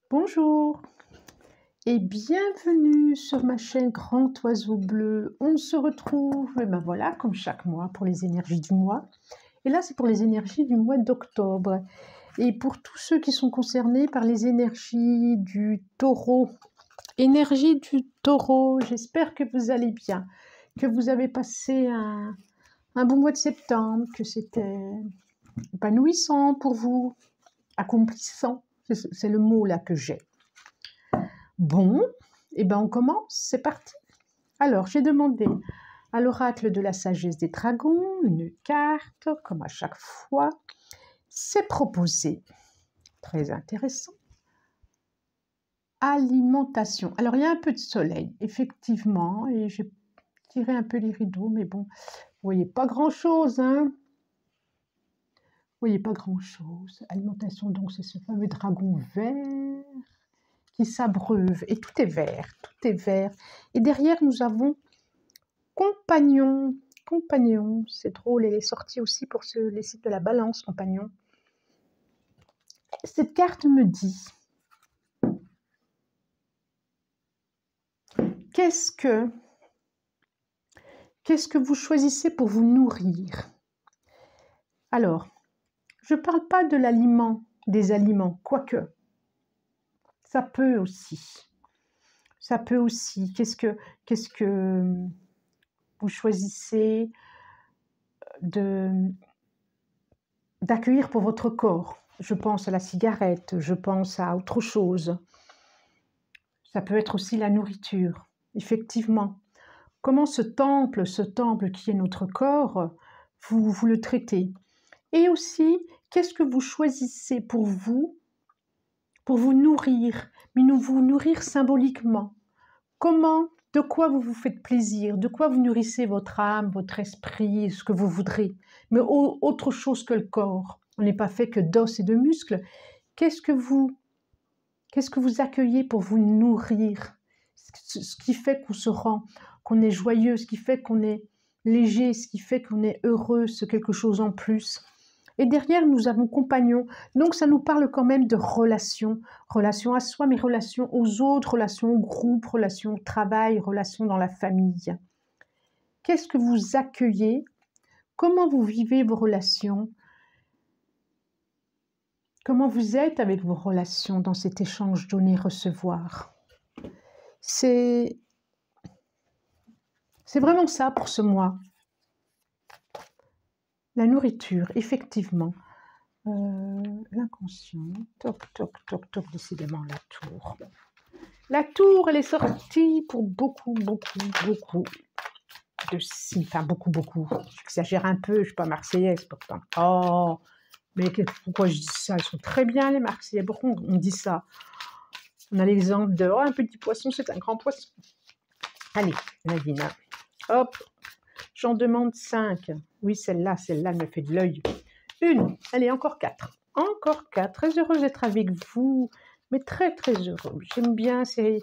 Bonjour et bienvenue sur ma chaîne Grand Oiseau Bleu. On se retrouve, et ben voilà, comme chaque mois pour les énergies du mois. Et là, c'est pour les énergies du mois d'octobre. Et pour tous ceux qui sont concernés par les énergies du taureau. Énergie du taureau, j'espère que vous allez bien, que vous avez passé un bon mois de septembre, que c'était épanouissant pour vous, accomplissant. C'est le mot là que j'ai. Bon, et ben on commence, c'est parti. Alors, j'ai demandé à l'oracle de la sagesse des dragons une carte, comme à chaque fois. C'est proposé. Très intéressant. Alimentation. Alors, il y a un peu de soleil, effectivement, et j'ai tiré un peu les rideaux, mais bon, vous voyez pas grand-chose, hein. Vous voyez pas grand-chose. Alimentation, donc, c'est ce fameux dragon vert qui s'abreuve, et tout est vert, tout est vert. Et derrière, nous avons Compagnon, compagnon, c'est drôle, elle est sortie aussi pour les sites de la balance, compagnon. Cette carte me dit, qu'est-ce que vous choisissez pour vous nourrir? Alors, je ne parle pas de l'aliment, des aliments, quoique, ça peut aussi. Ça peut aussi. Qu'est-ce que vous choisissez d'accueillir pour votre corps? Je pense à la cigarette, je pense à autre chose. Ça peut être aussi la nourriture, effectivement. Comment ce temple qui est notre corps, vous le traitez? Et aussi, qu'est-ce que vous choisissez pour vous nourrir, mais vous nourrir symboliquement? Comment, de quoi vous vous faites plaisir? De quoi vous nourrissez votre âme, votre esprit, ce que vous voudrez? Mais autre chose que le corps. On n'est pas fait que d'os et de muscles. Qu'est-ce que vous accueillez pour vous nourrir? Ce qui fait qu'on se rend, qu'on est joyeux, ce qui fait qu'on est léger, ce qui fait qu'on est heureux, c'est quelque chose en plus. Et derrière, nous avons compagnon. Donc, ça nous parle quand même de relations. Relations à soi, mais relations aux autres, relations au groupe, relations au travail, relations dans la famille. Qu'est-ce que vous accueillez? Comment vous vivez vos relations? Comment vous êtes avec vos relations dans cet échange donner-recevoir? C'est vraiment ça pour ce mois. La nourriture, effectivement. L'inconscient. Toc, toc, toc, toc, décidément la tour. La tour, elle est sortie pour beaucoup de signes. Enfin, beaucoup. J'exagère un peu, je ne suis pas marseillaise pourtant. Oh, mais pourquoi je dis ça? Elles sont très bien, les Marseillais. Pourquoi on dit ça? On a l'exemple de un petit poisson, c'est un grand poisson. Allez, Nadine. Hop, j'en demande 5. Oui, celle-là, elle me fait de l'œil. Une, allez, encore 4. Encore 4. Très heureuse d'être avec vous, mais très heureux. J'aime bien ces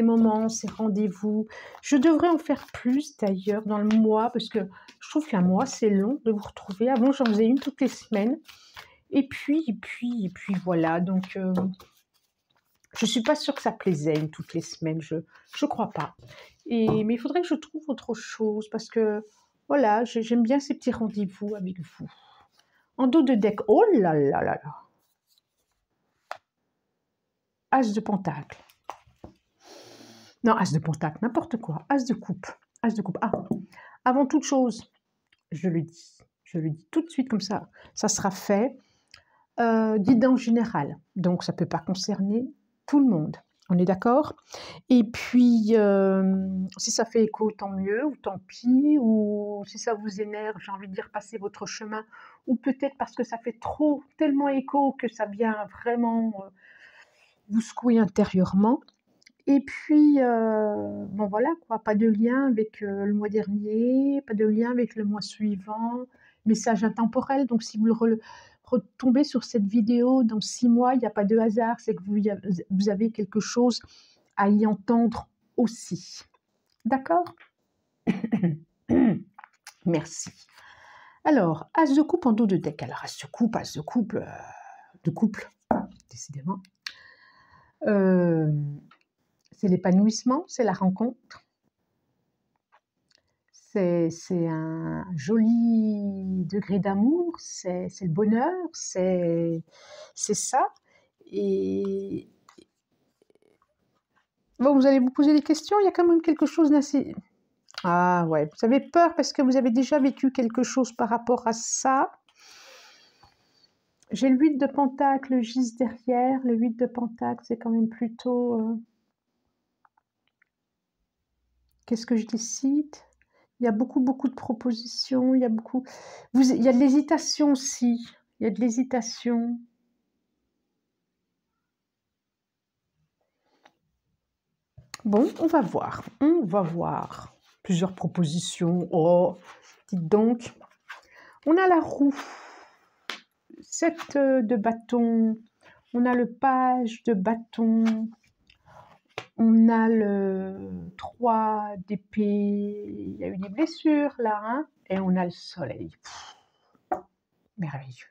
moments, ces rendez-vous. Je devrais en faire plus d'ailleurs dans le mois, parce que je trouve qu'un mois, c'est long de vous retrouver. Avant, j'en faisais une toutes les semaines. Et puis voilà. Donc, je ne suis pas sûre que ça plaisait une toutes les semaines. Je ne crois pas. Mais il faudrait que je trouve autre chose, parce que, voilà, j'aime bien ces petits rendez-vous avec vous. En dos de deck, oh là là là là. As de pentacle. Non, as de pentacle, n'importe quoi. As de coupe. As de coupe. Ah, avant toute chose, je le dis tout de suite comme ça, ça sera fait. Guidance générale. Donc, ça ne peut pas concerner tout le monde. On est d'accord? Et puis, si ça fait écho, tant mieux, ou tant pis, ou si ça vous énerve, j'ai envie de dire, passez votre chemin, ou peut-être parce que ça fait tellement écho que ça vient vraiment vous secouer intérieurement. Et puis, bon voilà, quoi, pas de lien avec le mois dernier, pas de lien avec le mois suivant, message intemporel. Donc, si vous retombez sur cette vidéo dans 6 mois, il n'y a pas de hasard, c'est que vous avez quelque chose à y entendre aussi. D'accord? Merci. Alors, as de coupe en dos de deck. Alors, as de couple, décidément. C'est l'épanouissement, c'est la rencontre. C'est un joli degré d'amour, c'est le bonheur, c'est ça. Et bon, vous allez vous poser des questions, il y a quand même quelque chose d'assez... Ah ouais, vous avez peur parce que vous avez déjà vécu quelque chose par rapport à ça. J'ai le 8 de pentacle juste derrière. Le 8 de pentacle, c'est quand même plutôt... Qu'est-ce que je décide? Il y a beaucoup de propositions, il y a beaucoup... il y a de l'hésitation aussi. Il y a de l'hésitation. Bon, on va voir. On va voir. Plusieurs propositions. Oh, dites donc. On a la roue. 7 de bâton. On a le page de bâton. On a le 3 d'épée. Il y a eu des blessures là. Hein, et on a le soleil. Pff, merveilleux.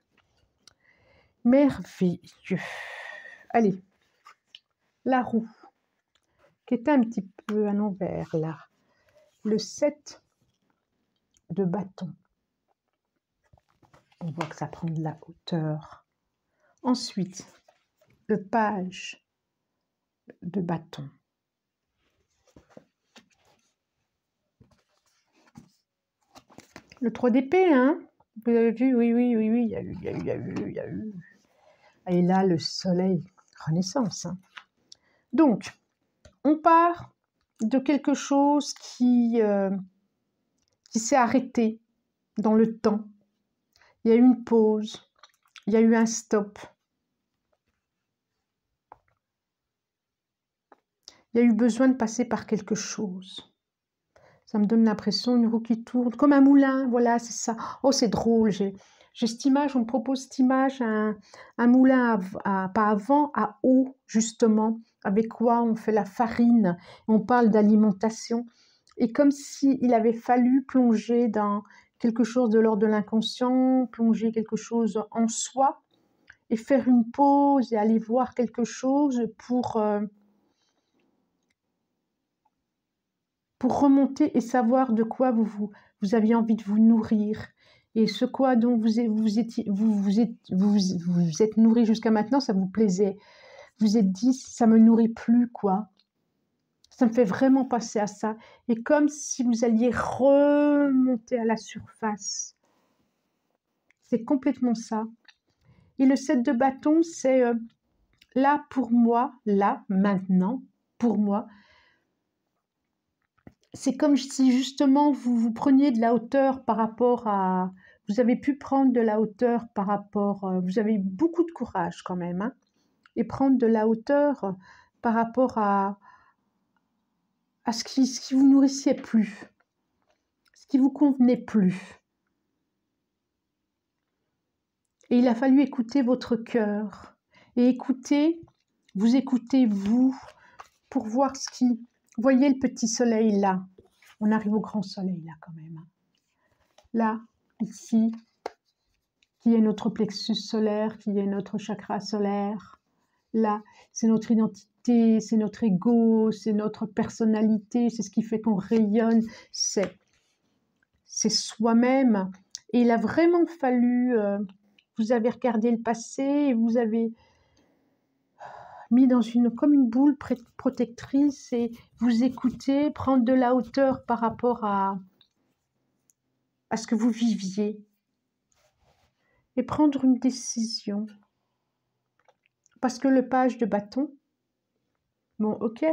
Merveilleux. Allez. La roue. Qui est un petit peu à l'envers là. Le 7 de bâton. On voit que ça prend de la hauteur. Ensuite, le page de bâton. Le 3 d'épée, hein? Vous avez vu? Oui, il y a eu. Et là, le soleil, renaissance. Hein. Donc, on part de quelque chose qui s'est arrêté dans le temps. Il y a eu une pause, il y a eu un stop. Il y a eu besoin de passer par quelque chose. Ça me donne l'impression, une roue qui tourne, comme un moulin, voilà, c'est ça. Oh, c'est drôle, j'ai cette image, on me propose cette image, un moulin pas à vent, à eau, justement, avec quoi on fait la farine, on parle d'alimentation. Et comme s'il avait fallu plonger dans quelque chose de l'ordre de l'inconscient, plonger quelque chose en soi, et faire une pause et aller voir quelque chose pour remonter et savoir de quoi vous aviez envie de vous nourrir. Et ce quoi dont vous êtes nourri jusqu'à maintenant, ça vous plaisait. Vous vous êtes dit, ça me nourrit plus, quoi. Ça me fait vraiment passer à ça. Et comme si vous alliez remonter à la surface. C'est complètement ça. Et le 7 de bâton, c'est là pour moi, là, maintenant, pour moi, c'est comme si justement vous preniez de la hauteur par rapport à... Vous avez pu prendre de la hauteur par rapport... vous avez eu beaucoup de courage quand même. Hein, et prendre de la hauteur par rapport à ce qui vous nourrissait plus. Ce qui vous convenait plus. Et il a fallu écouter votre cœur. Et vous écoutez vous, pour voir ce qui... Voyez le petit soleil là. On arrive au grand soleil là quand même. Là, ici, qui est notre plexus solaire, qui est notre chakra solaire. Là, c'est notre identité, c'est notre ego, c'est notre personnalité, c'est ce qui fait qu'on rayonne, c'est soi-même. Et il a vraiment fallu... vous avez regardé le passé et vous avez mis dans comme une boule protectrice et vous écoutez, prendre de la hauteur par rapport à ce que vous viviez et prendre une décision. Parce que le page de bâton, bon, ok,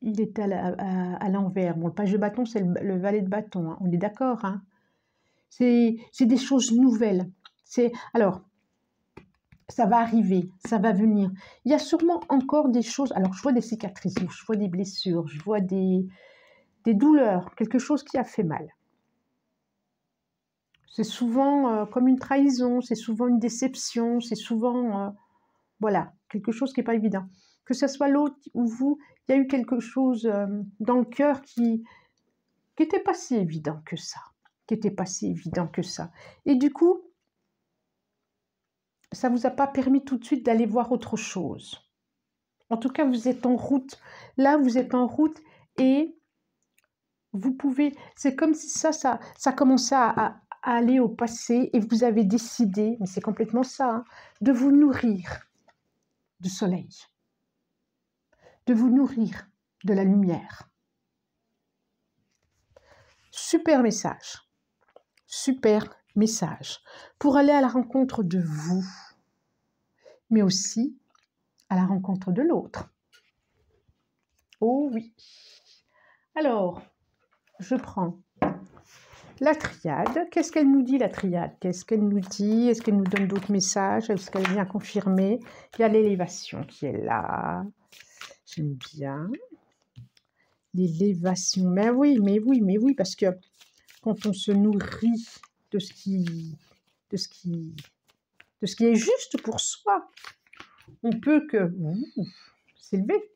il est à l'envers. Bon, le page de bâton, c'est le valet de bâton, hein, on est d'accord. Hein. C'est des choses nouvelles. Alors, ça va arriver, ça va venir. Il y a sûrement encore des choses. Alors, je vois des cicatrices, je vois des blessures, je vois des douleurs, quelque chose qui a fait mal. C'est souvent comme une trahison, c'est souvent une déception, c'est souvent, voilà, quelque chose qui n'est pas évident. Que ce soit l'autre ou vous, il y a eu quelque chose dans le cœur qui n'était pas si évident que ça. Et du coup, ça ne vous a pas permis tout de suite d'aller voir autre chose. En tout cas, vous êtes en route. Là, vous êtes en route et vous pouvez... C'est comme si ça commençait à aller au passé et vous avez décidé, mais c'est complètement ça, hein, de vous nourrir du soleil, de vous nourrir de la lumière. Super message. Super message pour aller à la rencontre de vous, mais aussi à la rencontre de l'autre. Oh oui. Alors, je prends la triade. Qu'est-ce qu'elle nous dit, la triade? Qu'est-ce qu'elle nous dit? Est-ce qu'elle nous donne d'autres messages? Est-ce qu'elle vient confirmer? Il y a l'élévation qui est là. J'aime bien. L'élévation. Mais oui, parce que quand on se nourrit de ce qui est juste pour soi, on peut que s'élever,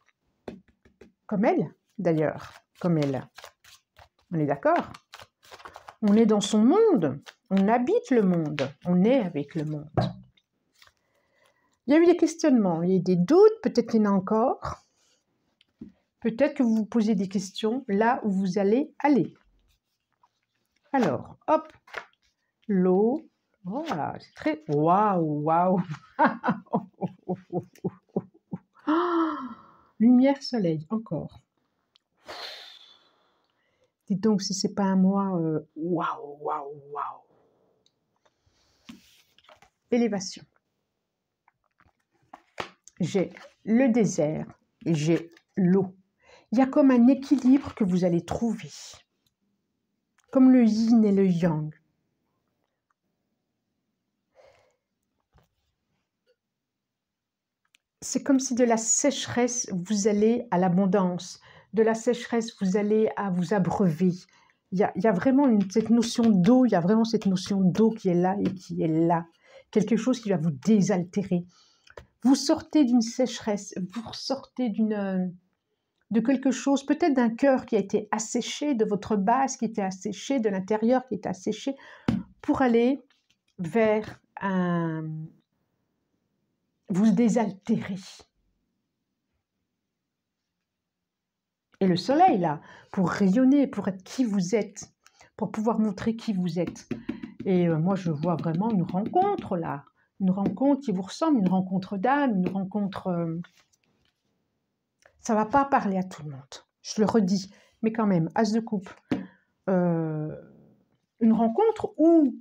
comme elle d'ailleurs, comme elle. On est d'accord? On est dans son monde, on habite le monde, on est avec le monde. Il y a eu des questionnements, il y a eu des doutes, peut-être qu'il y en a encore. Peut-être que vous vous posez des questions là où vous allez aller. Alors, hop, l'eau. Voilà, c'est très... Waouh. Lumière, soleil, encore. Dites donc si c'est pas un mois... Waouh. Élévation. J'ai le désert et j'ai l'eau. Il y a comme un équilibre que vous allez trouver. Comme le yin et le yang. C'est comme si de la sécheresse, vous allez à l'abondance. De la sécheresse, vous allez à vous abreuver. Il y a vraiment cette notion d'eau, il y a vraiment cette notion d'eau qui est là et qui est là. Quelque chose qui va vous désaltérer. Vous sortez d'une sécheresse, vous sortez de quelque chose, peut-être d'un cœur qui a été asséché, de votre base qui était asséchée, de l'intérieur qui était asséché, pour aller vers vous désaltérer. Et le soleil, là, pour rayonner, pour être qui vous êtes, pour pouvoir montrer qui vous êtes. Et moi, je vois vraiment une rencontre, là. Une rencontre qui vous ressemble, une rencontre d'âme, une rencontre... Ça ne va pas parler à tout le monde. Je le redis, mais quand même, as de coupe. Une rencontre où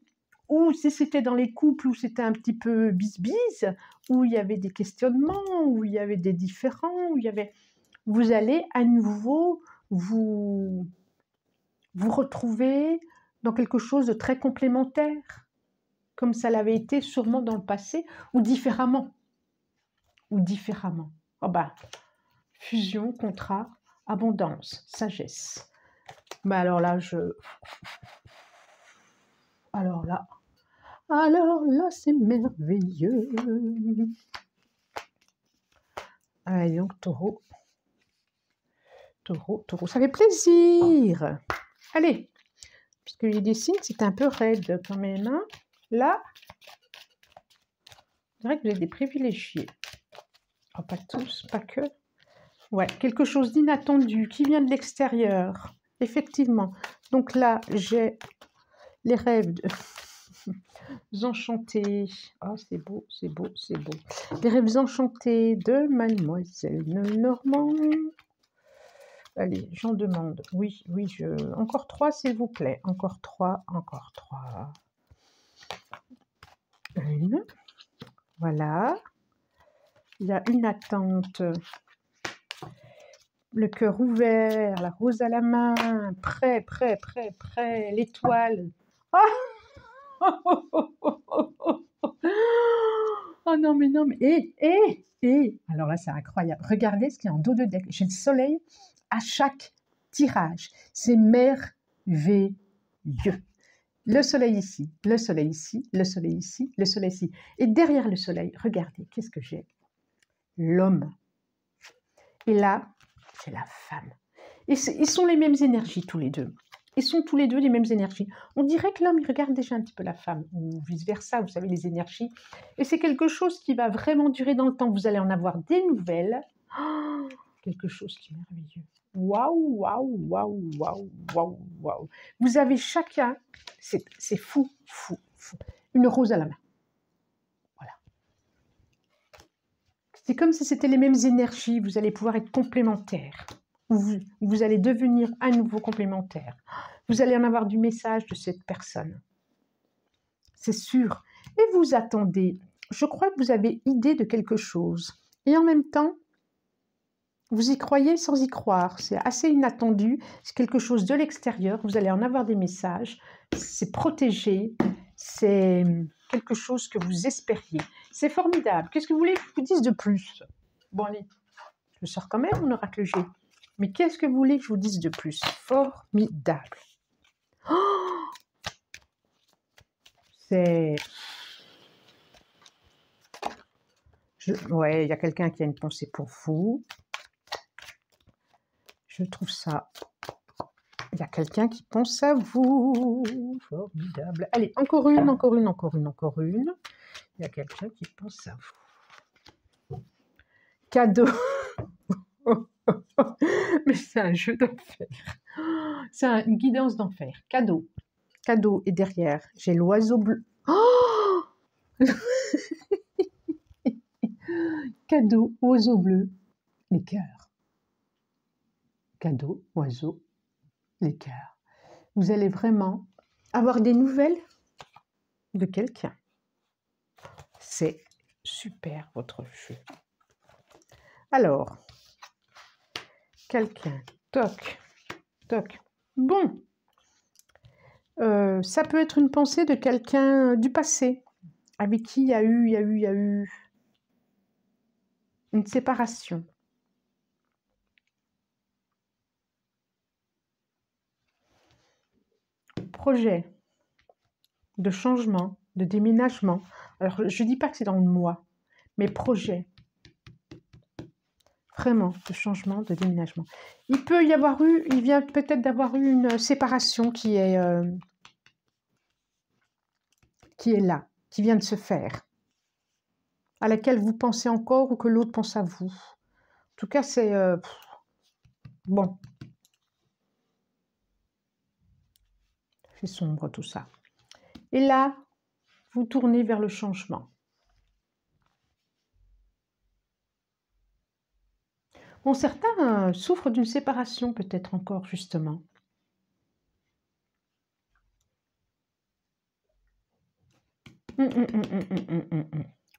si c'était dans les couples, où c'était un petit peu bis-bis, où il y avait des questionnements, où il y avait des différends, où il y avait... Vous allez à nouveau vous retrouver dans quelque chose de très complémentaire, comme ça l'avait été sûrement dans le passé, ou différemment. Oh ben, fusion, contrat, abondance, sagesse. Mais alors là, Alors là, c'est merveilleux. Allez donc, taureau, ça fait plaisir. Allez, puisque j'ai des signes, c'est un peu raide quand même. Hein. Là, c'est vrai que vous êtes des privilégiés. Oh, pas tous, pas que. Ouais, quelque chose d'inattendu qui vient de l'extérieur. Effectivement. Donc là, j'ai les rêves enchantés. Oh, c'est beau. Les rêves enchantés de Mademoiselle Normand. Allez, j'en demande. Oui, encore 3, s'il vous plaît. Encore 3. Une. Voilà. Il y a une attente. Le cœur ouvert, la rose à la main, prêt, l'étoile. Oh non, mais alors là, c'est incroyable. Regardez ce qu'il y a en dos de deck. J'ai le soleil à chaque tirage. C'est merveilleux. Le soleil ici, le soleil ici, le soleil ici, le soleil ici. Et derrière le soleil, regardez, qu'est-ce que j'ai? L'homme. Et là, c'est la femme. Et ils sont les mêmes énergies tous les deux. et sont tous les deux les mêmes énergies. On dirait que l'homme, il regarde déjà un petit peu la femme, ou vice-versa, vous savez, les énergies. Et c'est quelque chose qui va vraiment durer dans le temps. Vous allez en avoir des nouvelles. Oh, quelque chose qui est merveilleux. Waouh, waouh, waouh, waouh, waouh, waouh. Vous avez chacun, c'est fou, fou, fou, une rose à la main. Voilà. C'est comme si c'était les mêmes énergies. Vous allez pouvoir être complémentaires. Vous allez devenir à nouveau complémentaires. Vous allez en avoir du message de cette personne. C'est sûr. Et vous attendez. Je crois que vous avez idée de quelque chose. Et en même temps, vous y croyez sans y croire. C'est assez inattendu. C'est quelque chose de l'extérieur. Vous allez en avoir des messages. C'est protégé. C'est quelque chose que vous espériez. C'est formidable. Qu'est-ce que vous voulez que je vous dise de plus? Bon, allez. Je le sors quand même, mon oracle G. Mais qu'est-ce que vous voulez que je vous dise de plus? Formidable. Oh, c'est... Ouais, il y a quelqu'un qui a une pensée pour vous. Je trouve ça... Il y a quelqu'un qui pense à vous. Formidable. Allez, encore une, encore une, encore une, encore une. Il y a quelqu'un qui pense à vous. Cadeau. Mais c'est un jeu d'enfer. C'est une guidance d'enfer. Cadeau. Cadeau. Et derrière, j'ai l'oiseau bleu. Oh, cadeau, oiseau bleu, les cœurs. Cadeau, oiseau, les cœurs. Vous allez vraiment avoir des nouvelles de quelqu'un. C'est super votre jeu. Alors, quelqu'un, toc, toc. Bon, ça peut être une pensée de quelqu'un du passé, avec qui il y a eu une séparation. Projet de changement, de déménagement. Alors, je ne dis pas que c'est dans le mois, mais projet. Vraiment, de changement, de déménagement. Il peut y avoir eu, il vient peut-être d'avoir eu une séparation qui est là, qui vient de se faire, à laquelle vous pensez encore ou que l'autre pense à vous. En tout cas, c'est... bon. C'est sombre tout ça. Et là, vous tournez vers le changement. Bon, certains souffrent d'une séparation peut-être encore, justement.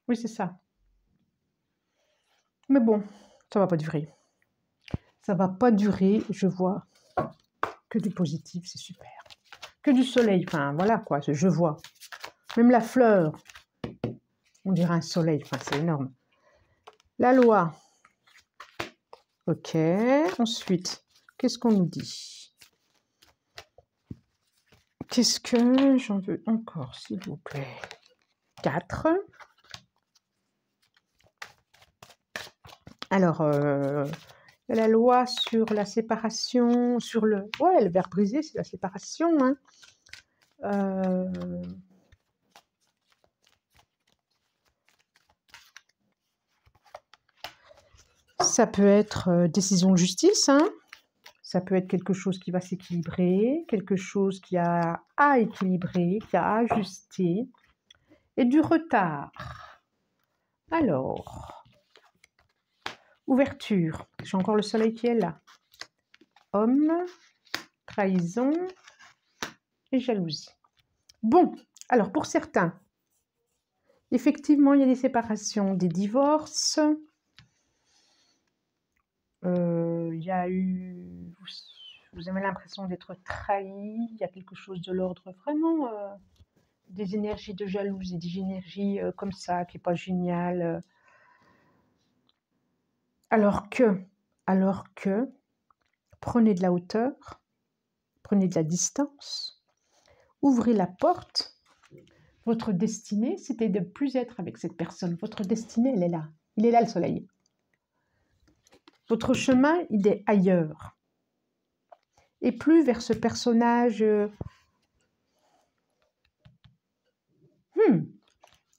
Oui, c'est ça. Mais bon, ça va pas durer. Ça va pas durer, je vois que du positif, c'est super. Que du soleil, enfin voilà quoi, je vois. Même la fleur, on dirait un soleil, enfin c'est énorme. La loi. Ok, ensuite, qu'est-ce qu'on nous dit? Qu'est-ce que j'en veux encore, s'il vous plaît? 4. Alors, la loi sur la séparation, sur le... Ouais, le verre brisé, c'est la séparation. Hein. Ça peut être décision de justice, hein. Ça peut être quelque chose qui va s'équilibrer, quelque chose qui a à équilibrer, qui a à ajuster, et du retard. Alors, ouverture, j'ai encore le soleil qui est là. Homme, trahison et jalousie. Bon, alors pour certains, effectivement, il y a des séparations, des divorces. Il y a eu... Vous avez l'impression d'être trahi. Il y a quelque chose de l'ordre vraiment... des énergies de jalousie, des énergies comme ça, qui n'est pas génial. Alors que, prenez de la hauteur, prenez de la distance, ouvrez la porte. Votre destinée, c'était de ne plus être avec cette personne. Votre destinée, elle est là. Il est là, le soleil. Votre chemin, il est ailleurs. et plus vers ce personnage.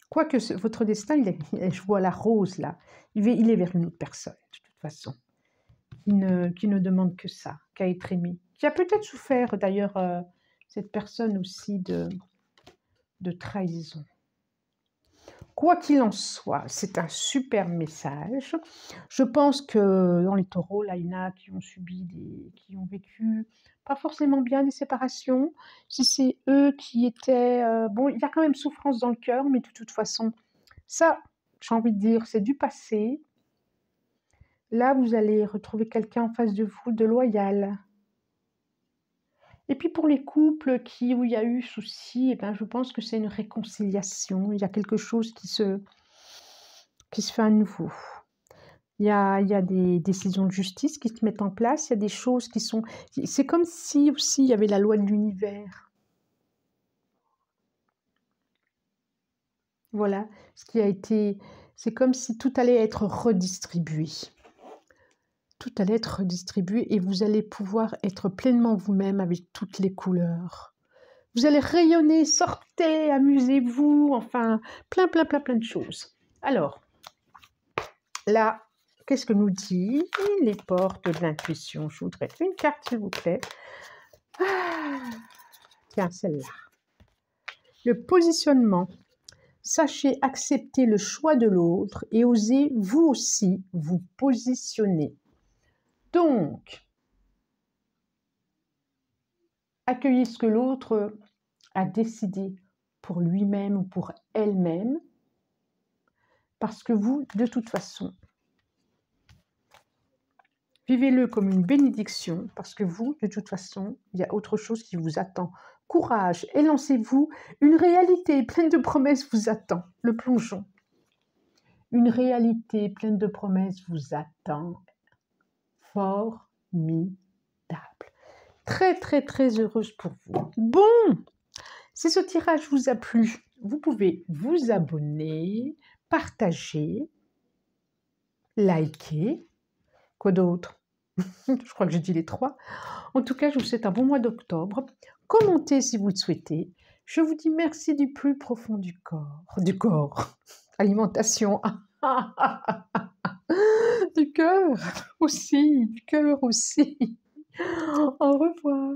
Quoique votre destin, je vois la rose là, il est vers une autre personne, de toute façon, qui ne demande que ça, qu'à être aimé, qui a peut-être souffert d'ailleurs, cette personne aussi, de trahison. Quoi qu'il en soit, c'est un super message. Je pense que dans les taureaux, là, il y en a qui ont qui ont vécu pas forcément bien des séparations. Si c'est eux qui étaient... bon, il y a quand même souffrance dans le cœur, mais de toute façon, ça, j'ai envie de dire, c'est du passé. Là, vous allez retrouver quelqu'un en face de vous de loyal. Et puis pour les couples où il y a eu souci, eh ben, je pense que c'est une réconciliation. Il y a quelque chose qui se fait à nouveau. Il y a des décisions de justice qui se mettent en place. Il y a des choses qui sont... C'est comme si aussi il y avait la loi de l'univers. Voilà, ce qui a été... C'est comme si tout allait être redistribué. Tout allait être redistribué et vous allez pouvoir être pleinement vous-même avec toutes les couleurs. Vous allez rayonner, sortez, amusez-vous, enfin, plein de choses. Alors, là, qu'est-ce que nous dit les portes de l'intuition? Je voudrais une carte, s'il vous plaît. Tiens, celle-là. Le positionnement. Sachez accepter le choix de l'autre et osez vous aussi vous positionner. Donc, accueillez ce que l'autre a décidé pour lui-même ou pour elle-même, parce que vous, de toute façon, vivez-le comme une bénédiction, parce que vous, de toute façon, il y a autre chose qui vous attend. Courage et lancez-vous, une réalité pleine de promesses vous attend. Le plongeon. Une réalité pleine de promesses vous attend. Formidable. Très heureuse pour vous. Bon, si ce tirage vous a plu, vous pouvez vous abonner, partager, liker. Quoi d'autre? Je crois que j'ai dit les 3. En tout cas, je vous souhaite un bon mois d'octobre. Commentez si vous le souhaitez. Je vous dis merci du plus profond du corps. Du corps. Alimentation. Du cœur aussi. Du cœur aussi. Au revoir.